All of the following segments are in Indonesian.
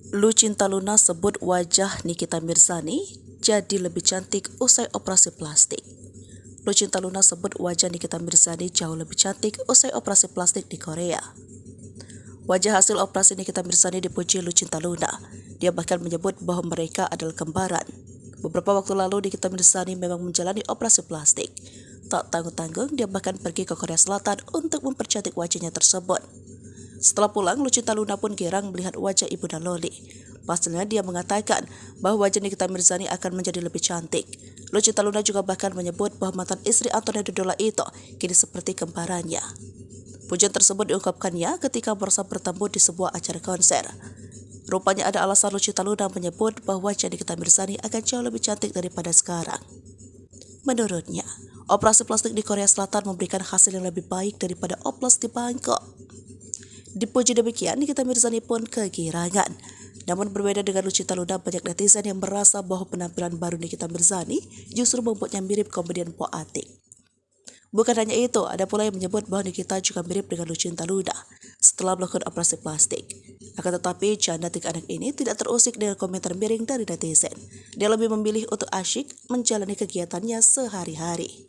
Lucinta Luna sebut wajah Nikita Mirzani jadi lebih cantik usai operasi plastik. Lucinta Luna sebut wajah Nikita Mirzani jauh lebih cantik usai operasi plastik di Korea. Wajah hasil operasi Nikita Mirzani dipuji Lucinta Luna. Dia bahkan menyebut bahwa mereka adalah kembaran. Beberapa waktu lalu Nikita Mirzani memang menjalani operasi plastik. Tak tanggung-tanggung, dia bahkan pergi ke Korea Selatan untuk mempercantik wajahnya tersebut. Setelah pulang, Lucinta Luna pun girang melihat wajah Ibunda Loli. Pastinya dia mengatakan bahwa wajah Nikita Mirzani akan menjadi lebih cantik. Lucinta Luna juga bahkan menyebut bahwa mantan istri Anthony Dodola itu kini seperti kembarannya. Pujian tersebut diungkapkannya ketika merasa bertemu di sebuah acara konser. Rupanya ada alasan Lucinta Luna menyebut bahwa wajah Nikita Mirzani akan jauh lebih cantik daripada sekarang. Menurutnya, operasi plastik di Korea Selatan memberikan hasil yang lebih baik daripada oplos di Bangkok. Dipuji demikian, Nikita Mirzani pun kegirangan. Namun berbeda dengan Lucinta Luna, banyak netizen yang merasa bahwa penampilan baru Nikita Mirzani justru membuatnya mirip komedian Po Atik. Bukan hanya itu, ada pula yang menyebut bahwa Nikita juga mirip dengan Lucinta Luna setelah melakukan operasi plastik. Akan tetapi, cantik anak ini tidak terusik dengan komentar miring dari netizen. Dia lebih memilih untuk asyik menjalani kegiatannya sehari-hari.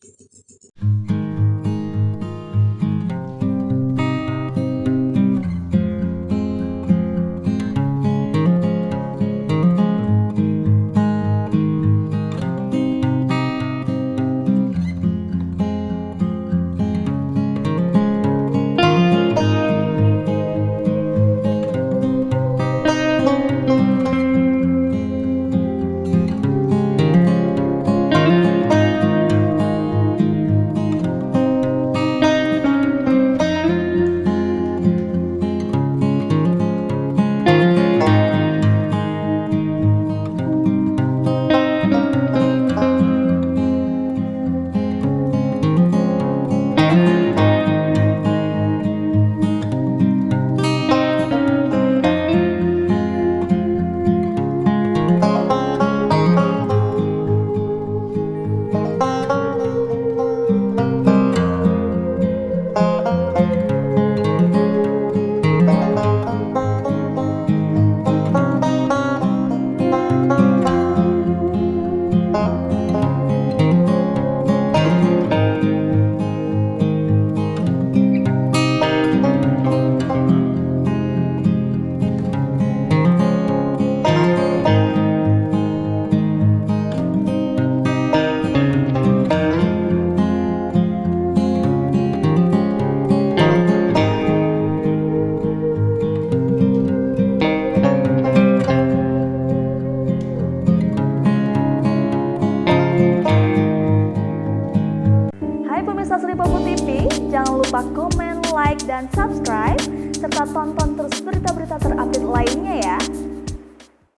Pemirsa Sri Popo TV, jangan lupa komen, like, dan subscribe, serta tonton terus berita-berita terupdate lainnya ya.